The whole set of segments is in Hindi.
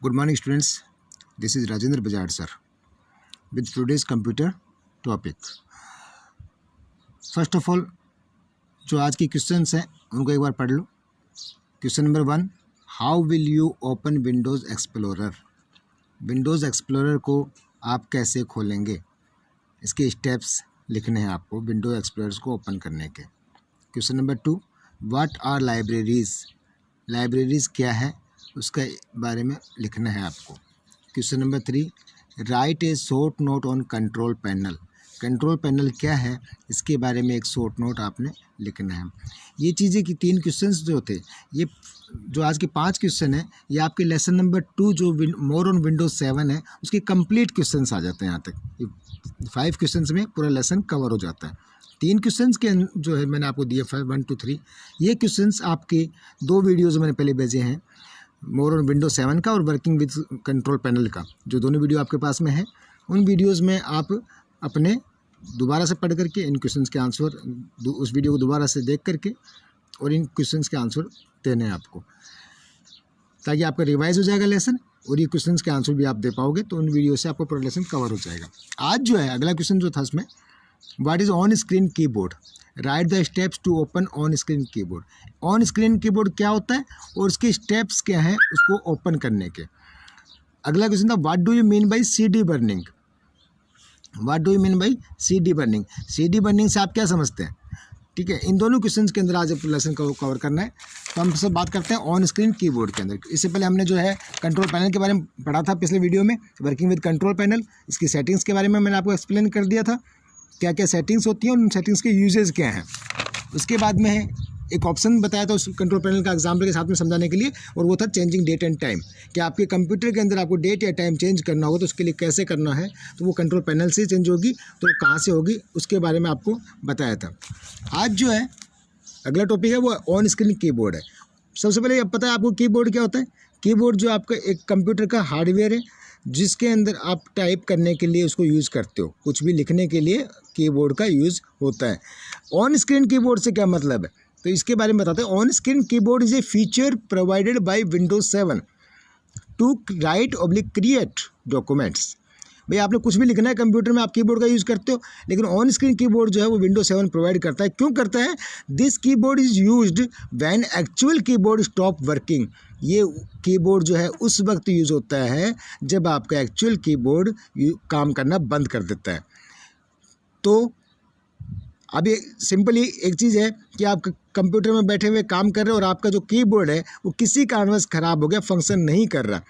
Good morning students, this is Rajendra Bajaj sir with today's computer topic. First of all, जो आज की क्वेश्चंस हैं उनको एक बार पढ़ लो. Question number 1, how will you open Windows Explorer. Windows Explorer को आप कैसे खोलेंगे, इसके स्टेप्स लिखने हैं आपको विंडोज़ एक्सप्लोरर को ओपन करने के. Question number 2, what are libraries. Libraries क्या है उसके बारे में लिखना है आपको. Question number 3, write a short note on control panel. Control panel क्या है इसके बारे में एक शॉर्ट नोट आपने लिखना है. ये चीज़ें कि 3 क्वेश्चंस जो थे, ये जो आज के 5 क्वेश्चन है, ये आपके लेसन नंबर 2 जो मोर ऑन विंडोज 7 है उसके कंप्लीट क्वेश्चंस आ जाते हैं. यहाँ तक 5 क्वेश्चंस में पूरा लेसन कवर हो जाता है. 3 क्वेश्चंस के जो है मैंने आपको दिए 1, 2, 3. ये क्वेश्चंस आपके 2 वीडियोज़ मैंने पहले भेजे हैं, मोर ऑन विंडोज 7 का और वर्किंग विद कंट्रोल पैनल का. जो दोनों वीडियो आपके पास में है, उन वीडियोज़ में आप अपने दोबारा से पढ़ करके इन क्वेश्चंस के आंसर, उस वीडियो को दोबारा से देख करके और इन क्वेश्चंस के आंसर देने हैं आपको, ताकि आपका रिवाइज हो जाएगा लेसन और ये क्वेश्चंस के आंसर भी आप दे पाओगे. तो उन वीडियो से आपको पूरा लेसन कवर हो जाएगा. आज जो है अगला क्वेश्चन जो था उसमें, what is on screen keyboard. Write the steps to open on screen keyboard. On screen keyboard क्या होता है और उसके स्टेप्स क्या हैं उसको ओपन करने के. अगला क्वेश्चन था, what do you mean by CD burning. What do you mean by CD burning. CD burning से आप क्या समझते हैं. ठीक है, इन दोनों क्वेश्चंस के अंदर आज लेसन को कवर करना है. तो हम सब बात करते हैं ऑन स्क्रीन कीबोर्ड के अंदर. इससे पहले हमने जो है कंट्रोल पैनल के बारे में पढ़ा था पिछले वीडियो में, वर्किंग विद कंट्रोल पैनल. इसकी सेटिंग्स के बारे में मैंने आपको एक्सप्लेन कर दिया था, क्या क्या सेटिंग्स होती हैं और उन सेटिंग्स के यूजेस क्या हैं. उसके बाद में एक ऑप्शन बताया था उस कंट्रोल पैनल का एग्जाम्पल के साथ में समझाने के लिए, और वो था चेंजिंग डेट एंड टाइम. कि आपके कंप्यूटर के अंदर आपको डेट या टाइम चेंज करना होगा तो उसके लिए कैसे करना है, तो वो कंट्रोल पैनल से चेंज होगी, तो कहाँ से होगी उसके बारे में आपको बताया था. आज जो है अगला टॉपिक है वो ऑन स्क्रीन कीबोर्ड है. सबसे पहले पता है आपको कीबोर्ड क्या होता है. कीबोर्ड जो आपका एक कंप्यूटर का हार्डवेयर है जिसके अंदर आप टाइप करने के लिए उसको यूज़ करते हो, कुछ भी लिखने के लिए कीबोर्ड का यूज़ होता है. ऑन स्क्रीन कीबोर्ड से क्या मतलब है, तो इसके बारे में बताते हैं. On screen keyboard is a feature provided by Windows 7 to write oblique create documents. भाई आपने कुछ भी लिखना है कंप्यूटर में, आप कीबोर्ड का यूज़ करते हो, लेकिन ऑन स्क्रीन कीबोर्ड जो है वो विंडोज 7 प्रोवाइड करता है. क्यों करता है. This keyboard is used when actual keyboard stop working. ये कीबोर्ड जो है उस वक्त यूज़ होता है जब आपका एक्चुअल कीबोर्ड काम करना बंद कर देता है. तो अब ये सिंपली एक चीज़ है कि आप कंप्यूटर में बैठे हुए काम कर रहे हो और आपका जो कीबोर्ड है वो किसी कारणवश ख़राब हो गया, फंक्शन नहीं कर रहा,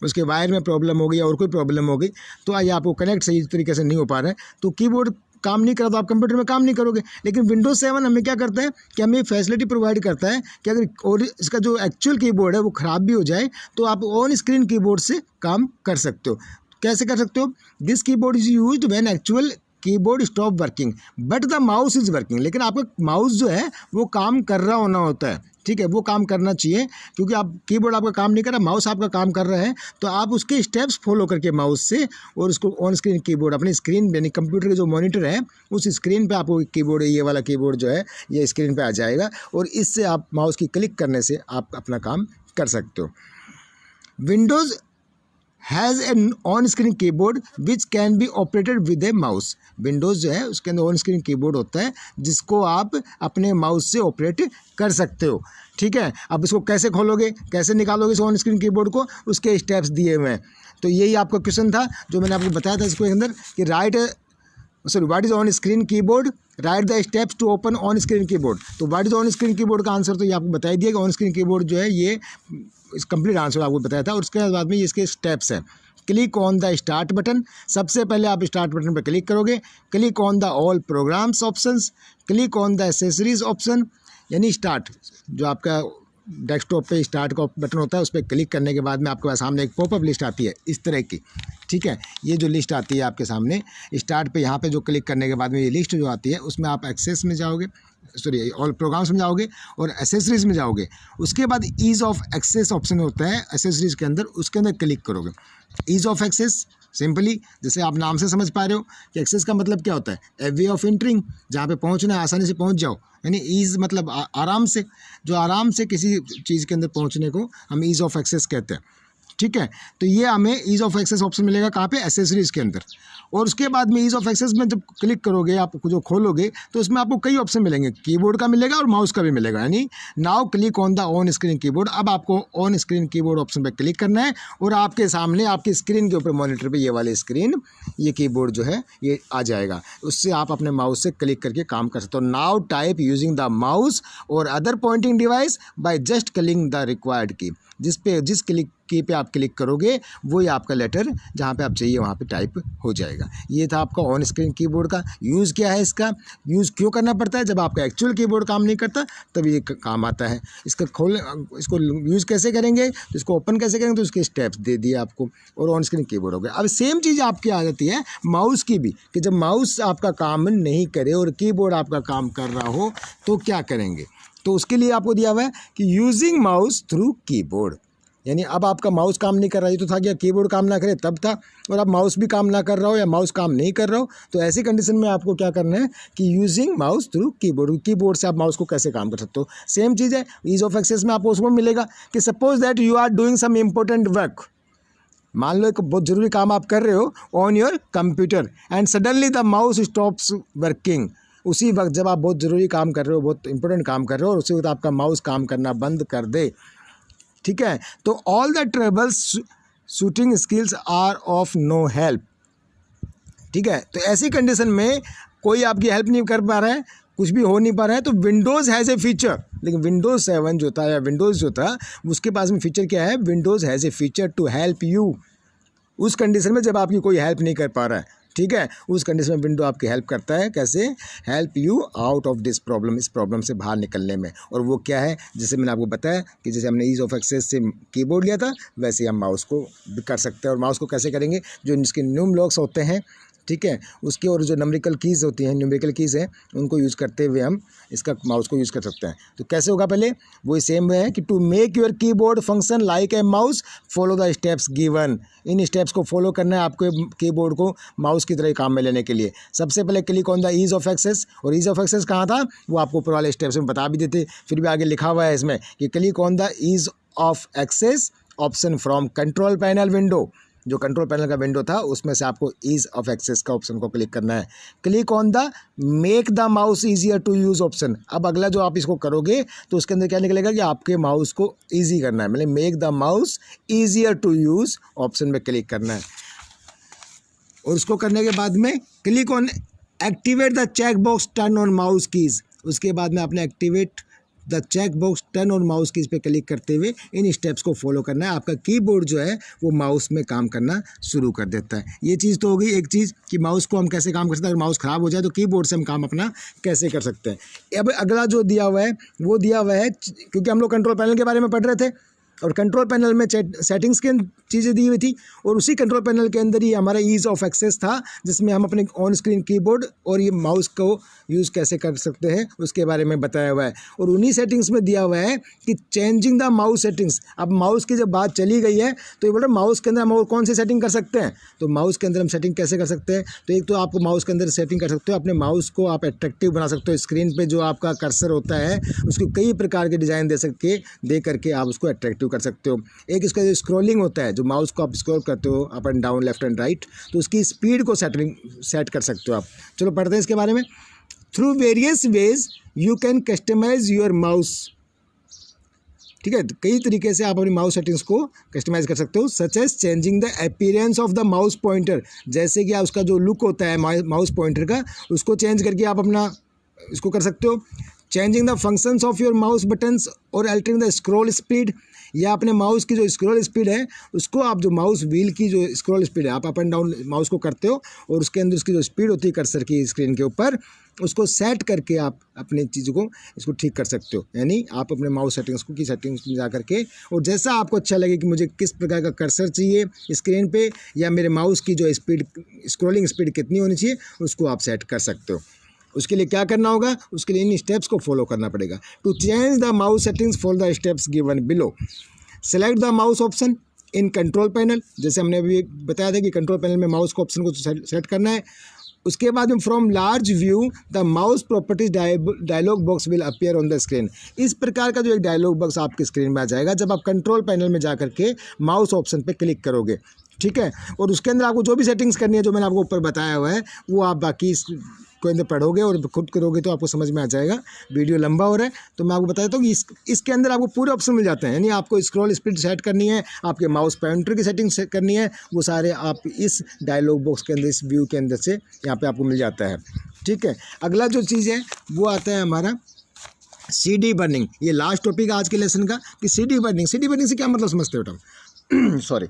उसके वायर में प्रॉब्लम हो गई या और कोई प्रॉब्लम हो गई, तो आइए आपको कनेक्ट सही तरीके से नहीं हो पा रहा है, तो कीबोर्ड काम नहीं कर रहा, तो आप कंप्यूटर में काम नहीं करोगे. लेकिन विंडोज 7 हमें क्या करता है कि हमें फैसिलिटी प्रोवाइड करता है कि अगर और इसका जो एक्चुअल कीबोर्ड है वो ख़राब भी हो जाए तो आप ऑन स्क्रीन कीबोर्ड से काम कर सकते हो. कैसे कर सकते हो. This keyboard is used when actual keyboard stop working but the mouse is working. लेकिन आपका माउस जो है वो काम कर रहा होना होता है. ठीक है, वो काम करना चाहिए, क्योंकि आप कीबोर्ड आपका काम नहीं कर रहा, माउस आपका काम कर रहा है, तो आप उसके स्टेप्स फॉलो करके माउस से और उसको ऑन स्क्रीन कीबोर्ड अपनी स्क्रीन यानी कंप्यूटर के जो मॉनिटर है उस स्क्रीन पे आपको कीबोर्ड, ये वाला कीबोर्ड जो है ये स्क्रीन पे आ जाएगा और इससे आप माउस की क्लिक करने से आप अपना काम कर सकते हो. Windows has an on screen keyboard which can be operated with A mouse. Windows जो है उसके अंदर ऑन स्क्रीन कीबोर्ड होता है जिसको आप अपने माउस से ऑपरेट कर सकते हो. ठीक है, अब इसको कैसे खोलोगे, कैसे निकालोगे इस ऑन स्क्रीन कीबोर्ड को, उसके स्टेप्स दिए हुए हैं. तो यही आपका क्वेश्चन था जो मैंने आपको बताया था इसके अंदर कि what is on screen keyboard, write the steps to open on screen keyboard. तो what is on screen keyboard का आंसर तो ये आपको बता दिया कि ऑन स्क्रीन कीबोर्ड जो है ये इस कंप्लीट आंसर आपको बताया था. और उसके बाद में इसके स्टेप्स हैं. Click on the start button. सबसे पहले आप स्टार्ट बटन पर क्लिक करोगे. Click on the all programmes options. Click on the accessories option, यानी स्टार्ट जो आपका डेस्कटॉप पे स्टार्ट का बटन होता है उस पर क्लिक करने के बाद में आपके पास सामने एक पॉपअप लिस्ट आती है इस तरह की. ठीक है, ये जो लिस्ट आती है आपके सामने स्टार्ट पे, यहाँ पे जो क्लिक करने के बाद में ये लिस्ट जो आती है उसमें आप एक्सेस में जाओगे, सॉरी ऑल प्रोग्राम्स में जाओगे और एसेसरीज में जाओगे. उसके बाद ईज़ ऑफ एक्सेस ऑप्शन होता है एसेसरीज के अंदर, उसके अंदर क्लिक करोगे. ईज़ ऑफ एक्सेस सिंपली जैसे आप नाम से समझ पा रहे हो कि एक्सेस का मतलब क्या होता है, ए वे ऑफ एंटरिंग, जहाँ पे पहुँचना है आसानी से पहुँच जाओ, यानी ईज़ मतलब आराम से, जो आराम से किसी चीज़ के अंदर पहुँचने को हम ईज़ ऑफ एक्सेस कहते हैं. ठीक है। तो ये हमें ईज ऑफ एक्सेस ऑप्शन मिलेगा कहाँ पे, एसेसरीज के अंदर। और उसके बाद में ईज ऑफ एक्सेस में जब क्लिक करोगे, आप जो खोलोगे तो उसमें आपको कई ऑप्शन मिलेंगे, कीबोर्ड का मिलेगा और माउस का भी मिलेगा। यानी now click on the on screen keyboard. अब आपको ऑन स्क्रीन कीबोर्ड ऑप्शन पर क्लिक करना है और आपके सामने आपकी स्क्रीन के ऊपर मॉनिटर पे ये वाली स्क्रीन, ये कीबोर्ड जो है ये आ जाएगा। उससे आप अपने माउस से क्लिक करके काम कर सकते हो। Now type using the mouse और other pointing device by just clicking the required key. जिस क्लिक की पे आप क्लिक करोगे वही आपका लेटर जहाँ पे आप चाहिए वहाँ पे टाइप हो जाएगा। ये था आपका ऑन स्क्रीन कीबोर्ड का यूज़। क्या है इसका यूज़ क्यों करना पड़ता है, जब आपका एक्चुअल कीबोर्ड काम नहीं करता तब ये काम आता है। इसको यूज़ कैसे करेंगे, तो इसको ओपन कैसे करेंगे, तो उसके स्टेप्स दे दिए आपको और ऑन स्क्रीन कीबोर्ड हो गया। अब सेम चीज़ आपकी आ जाती है माउस की भी, कि जब माउस आपका काम नहीं करे और कीबोर्ड आपका काम कर रहा हो तो क्या करेंगे। तो उसके लिए आपको दिया हुआ है कि यूजिंग माउस थ्रू कीबोर्ड। यानी अब आपका माउस काम नहीं कर रहा है, तो था कि कीबोर्ड काम ना करे तब था, और अब माउस भी काम ना कर रहा हो या माउस काम नहीं कर रहा हो, तो ऐसी कंडीशन में आपको क्या करना है कि using mouse through keyboard. Keyboard से आप माउस को कैसे काम कर सकते हो। सेम चीज़ है ईज ऑफ एक्सेस में आपको उसमें मिलेगा कि suppose that you are doing some important work. मान लो एक बहुत ज़रूरी काम आप कर रहे हो on your computer and suddenly the mouse stops working. उसी वक्त जब आप बहुत ज़रूरी काम कर रहे हो, बहुत इंपॉर्टेंट काम कर रहे हो, और उसी वक्त आपका माउस काम करना बंद कर दे, ठीक है, तो all the troubleshooting skills are of no help. ठीक है, तो ऐसी कंडीशन में कोई आपकी हेल्प नहीं कर पा रहा है, कुछ भी हो नहीं पा रहा है, तो विंडोज़ हैज़ ए फीचर। लेकिन विंडोज़ 7 जो था या विंडोज़ जो था उसके पास में फीचर क्या है, Windows has a feature to help you. उस कंडीशन में जब आपकी कोई हेल्प नहीं कर पा रहा है, ठीक है, उस कंडीशन में विंडो आपकी हेल्प करता है। कैसे, help you out of this problem, इस प्रॉब्लम से बाहर निकलने में। और वो क्या है, जैसे मैंने आपको बताया कि जैसे हमने ईज ऑफ एक्सेस से कीबोर्ड लिया था, वैसे हम माउस को भी कर सकते हैं। और माउस को कैसे करेंगे, जो इसके न्यूम लॉक्स होते हैं, ठीक है, उसके और जो न्यूमेरिकल कीज़ होती हैं, न्यूमेरिकल कीज़ हैं, उनको यूज़ करते हुए हम इसका माउस को यूज़ कर सकते हैं। तो कैसे होगा, पहले वही सेम है कि to make your keyboard function like a mouse follow the steps given. इन स्टेप्स को फॉलो करना है आपको कीबोर्ड को माउस की तरह काम में लेने के लिए। सबसे पहले click on the ease of access, और ईज ऑफ एक्सेस कहाँ था, वो आपको ऊपर वाले स्टेप्स में बता भी देते, फिर भी आगे लिखा हुआ है इसमें कि click on the ease of access option from control panel window. जो कंट्रोल पैनल का विंडो था उसमें से आपको ईज ऑफ एक्सेस का ऑप्शन को क्लिक करना है। Click on the make the mouse easier to use option. अब अगला जो आप इसको करोगे तो उसके अंदर क्या निकलेगा कि आपके माउस को ईजी करना है, मतलब make the mouse easier to use option में क्लिक करना है। और उसको करने के बाद में click on activate the check box turn on mouse keys. उसके बाद में आपने activate the check box turn on mouse keys पे क्लिक करते हुए इन स्टेप्स को फॉलो करना है। आपका कीबोर्ड जो है वो माउस में काम करना शुरू कर देता है। ये चीज़ तो हो गई एक चीज़ कि माउस को हम कैसे काम कर सकते हैं। अगर माउस ख़राब हो जाए तो कीबोर्ड से हम काम अपना कैसे कर सकते हैं। अब अगला जो दिया हुआ है वो दिया हुआ है, क्योंकि हम लोग कंट्रोल पैनल के बारे में पढ़ रहे थे और कंट्रोल पैनल में सेटिंग्स की चीज़ें दी हुई थी, और उसी कंट्रोल पैनल के अंदर ही हमारा ईज ऑफ एक्सेस था, जिसमें हम अपने ऑन स्क्रीन कीबोर्ड और ये माउस को यूज़ कैसे कर सकते हैं उसके बारे में बताया हुआ है। और उन्हीं सेटिंग्स में दिया हुआ है कि चेंजिंग द माउस सेटिंग्स। अब माउस की जब बात चली गई है तो ये बोल रहे माउस के अंदर हम और कौन सी सेटिंग कर सकते हैं। तो माउस के अंदर हम सेटिंग कैसे कर सकते हैं, तो एक तो आपको माउस के अंदर सेटिंग कर सकते हो, अपने माउस को आप अट्रैक्टिव बना सकते हो। स्क्रीन पर जो आपका कर्सर होता है उसको कई प्रकार के डिज़ाइन दे करके आप उसको अट्रैक्टिव कर सकते हो। एक इसका जो स्क्रॉलिंग होता है, जो माउस को आप स्क्रॉल करते हो up and down, left and right, तो उसकी स्पीड को सेट कर सकते हो आप। चलो पढ़ते हैं इसके बारे में। Through various ways you can customise your mouse. ठीक है, तो कई तरीके से आप अपनी माउस सेटिंग्स को कस्टमाइज कर सकते हो, such as changing the appearance of the mouse pointer. जैसे कि उसका जो लुक होता है माउस पॉइंटर का, उसको चेंज करके आप अपना इसको कर सकते हो। Changing the functions of your mouse buttons और अल्टरिंग द स्क्रॉल स्पीड, या अपने माउस की जो स्क्रॉल स्पीड है उसको आप जो माउस व्हील की जो स्क्रॉल स्पीड है, आप अप एंड डाउन माउस को करते हो और उसके अंदर उसकी जो स्पीड होती है कर्सर की स्क्रीन के ऊपर, उसको सेट करके आप अपनी चीज़ों को इसको ठीक कर सकते हो। यानी आप अपने माउस सेटिंग्स में जा करके, और जैसा आपको अच्छा लगे कि मुझे किस प्रकार का कर्सर चाहिए स्क्रीन पे, या मेरे माउस की जो स्पीड स्क्रॉलिंग स्पीड कितनी होनी चाहिए, उसको आप सेट कर सकते हो। उसके लिए क्या करना होगा, उसके लिए इन स्टेप्स को फॉलो करना पड़ेगा। To change the mouse settings follow the steps given below. Select the mouse option in control panel. जैसे हमने अभी बताया था कि कंट्रोल पैनल में माउस को ऑप्शन को सेलेक्ट करना है। उसके बाद में from large view the mouse properties dialog box will appear on the screen. इस प्रकार का जो एक डायलॉग बॉक्स आपकी स्क्रीन में आ जाएगा जब आप कंट्रोल पैनल में जा करके माउस ऑप्शन पे क्लिक करोगे, ठीक है। और उसके अंदर आपको जो भी सेटिंग्स करनी है जो मैंने आपको ऊपर बताया हुआ है वो आप बाकी इसको अंदर पढ़ोगे और खुद करोगे तो आपको समझ में आ जाएगा। वीडियो लंबा हो रहा है तो मैं आपको बताता हूँ कि इसके अंदर आपको पूरे ऑप्शन मिल जाते हैं, यानी आपको स्क्रॉल स्पीड सेट करनी है, आपके माउस पॉइंटर की सेटिंग सेट करनी है, वो सारे आप इस डायलॉग बॉक्स के अंदर, इस व्यू के अंदर से यहाँ पे आपको मिल जाता है, ठीक है। अगला जो चीज़ है वो आता है हमारा CD बर्निंग। ये लास्ट टॉपिक आज के लेसन का कि CD बर्निंग से क्या मतलब समझते हो बेटा? सॉरी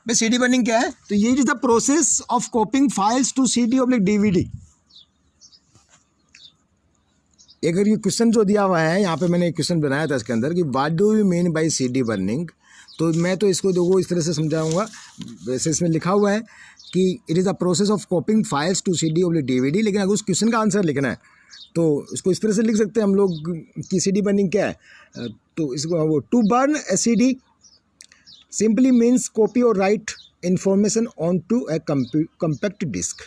भाई, CD बर्निंग क्या है? तो ये is the process of copying files to CD/DVD। अगर ये क्वेश्चन जो दिया हुआ है यहाँ पे, मैंने एक क्वेश्चन बनाया था इसके अंदर कि what do you mean by CD burning, तो मैं तो इसको देखो इस तरह से समझाऊंगा। वैसे इसमें लिखा हुआ है कि it is the process of copying files to CD/DVD, लेकिन अगर उस क्वेश्चन का आंसर लिखना है तो इसको इस तरह से लिख सकते हैं हम लोग कि CD बर्निंग क्या है। तो इसको वो to burn a CD simply means copy or write information onto a compact disk।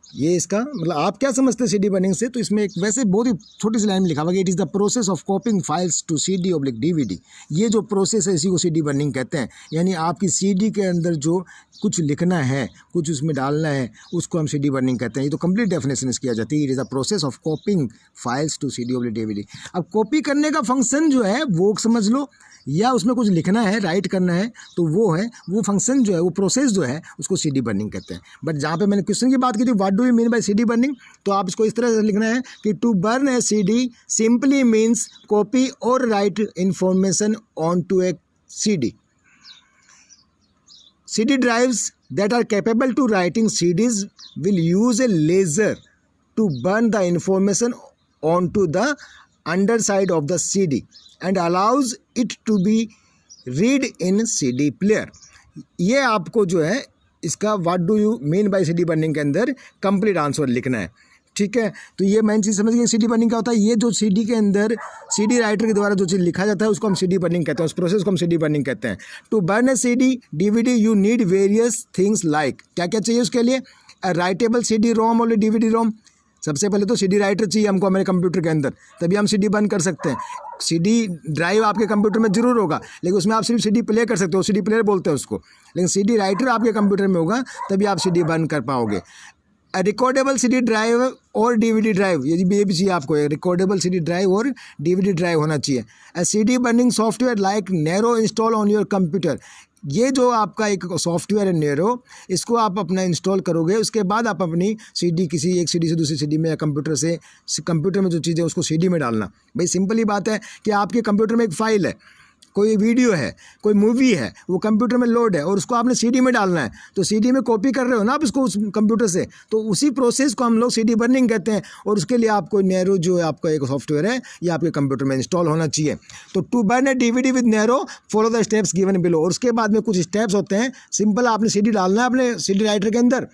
ये इसका मतलब आप क्या समझते हैं CD बर्निंग से? तो इसमें एक वैसे बहुत ही छोटी सी लाइन में लिखा हुआ है, it is the process of copying files to CD/DVD। ये जो प्रोसेस है इसी को CD बर्निंग कहते हैं, यानी आपकी CD के अंदर जो कुछ लिखना है, कुछ उसमें डालना है, उसको हम CD बर्निंग कहते हैं। ये तो कंप्लीट डेफिनेशन इसकी आ जाती है, it is the process of copying files to CD/DVD। अब कॉपी करने का फंक्शन जो है वो समझ लो, या उसमें कुछ लिखना है, राइट करना है, तो वो फंक्शन जो है, वो प्रोसेस जो है उसको CD बर्निंग कहते हैं। बट जहाँ पे मैंने क्वेश्चन की बात की थी what do you mean by CD burning, तो आप इसको इस तरह से लिखना है कि to burn a CD simply means copy और write information on to a CD। CD drives that are capable to writing CDs will use a laser to burn the information onto the underside of the CD and allows it to be read in CD player। ये आपको जो है इसका what do you mean by CD burning के अंदर कंप्लीट आंसर लिखना है, ठीक है। तो ये मेन चीज़ समझ गए CD बर्निंग क्या होता है। ये जो CD के अंदर CD राइटर के द्वारा जो चीज़ लिखा जाता है उसको हम CD बर्निंग कहते हैं, उस प्रोसेस को हम CD बर्निंग कहते हैं। To burn a CD/DVD you need various things like, क्या क्या चाहिए उसके लिए? राइटेबल CD-ROM और DVD-ROM। सबसे पहले तो CD राइटर चाहिए हमको हमारे कंप्यूटर के अंदर, तभी हम CD बर्न कर सकते हैं। CD ड्राइव आपके कंप्यूटर में जरूर होगा, लेकिन उसमें आप सिर्फ CD प्ले कर सकते हो, CD प्लेयर बोलते हैं उसको, लेकिन CD राइटर आपके कंप्यूटर में होगा तभी आप CD बर्न कर पाओगे। रिकॉर्डेबल CD ड्राइव और DVD ड्राइव, ये भी चाहिए आपको, रिकॉर्डेबल CD ड्राइव और DVD ड्राइव होना चाहिए। CD burning software like narrow install on your computer. ये जो आपका एक सॉफ्टवेयर है नेरो, इसको आप अपना इंस्टॉल करोगे, उसके बाद आप अपनी CD किसी एक CD से दूसरी CD में या कंप्यूटर में जो चीज़ें उसको CD में डालना। भाई सिंपल ही बात है कि आपके कंप्यूटर में एक फ़ाइल है, कोई वीडियो है, कोई मूवी है, वो कंप्यूटर में लोड है और उसको आपने CD में डालना है, तो CD में कॉपी कर रहे हो ना आप इसको उस कंप्यूटर से, तो उसी प्रोसेस को हम लोग CD बर्निंग कहते हैं। और उसके लिए आपको नेरो जो है आपका एक सॉफ्टवेयर है, ये आपके कंप्यूटर में इंस्टॉल होना चाहिए। तो to burn a DVD with Nero follow the steps given below. और उसके बाद में कुछ स्टेप्स होते हैं, सिंपल आपने CD डालना है अपने CD राइटर के अंदर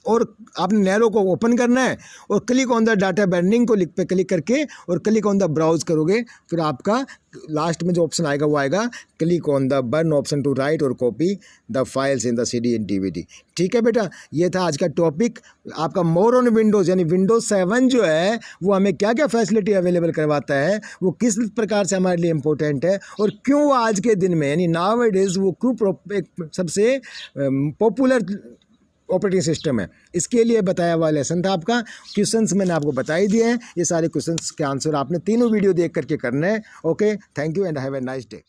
और आपने नेरो को ओपन करना है और click on the data burning को पे क्लिक करके और क्लिक ऑन द ब्राउज करोगे, फिर आपका लास्ट में जो ऑप्शन आएगा वो आएगा click on the burn option to write और copy the files in the CD and DVD। ठीक है बेटा, ये था आज का टॉपिक आपका मोर ऑन विंडोज़, यानी विंडोज़ 7 जो है वो हमें क्या क्या फैसिलिटी अवेलेबल करवाता है, वो किस प्रकार से हमारे लिए इम्पोर्टेंट है और क्यों आज के दिन में यानी नाउ इट इज़ वो क्यों एक सबसे पॉपुलर ऑपरेटिंग सिस्टम है, इसके लिए बताया हुआ लेसन था आपका। क्वेश्चंस मैंने आपको बता ही दिए हैं, ये सारे क्वेश्चंस के आंसर आपने तीनों वीडियो देख करके करना है। Okay, thank you and have a nice day.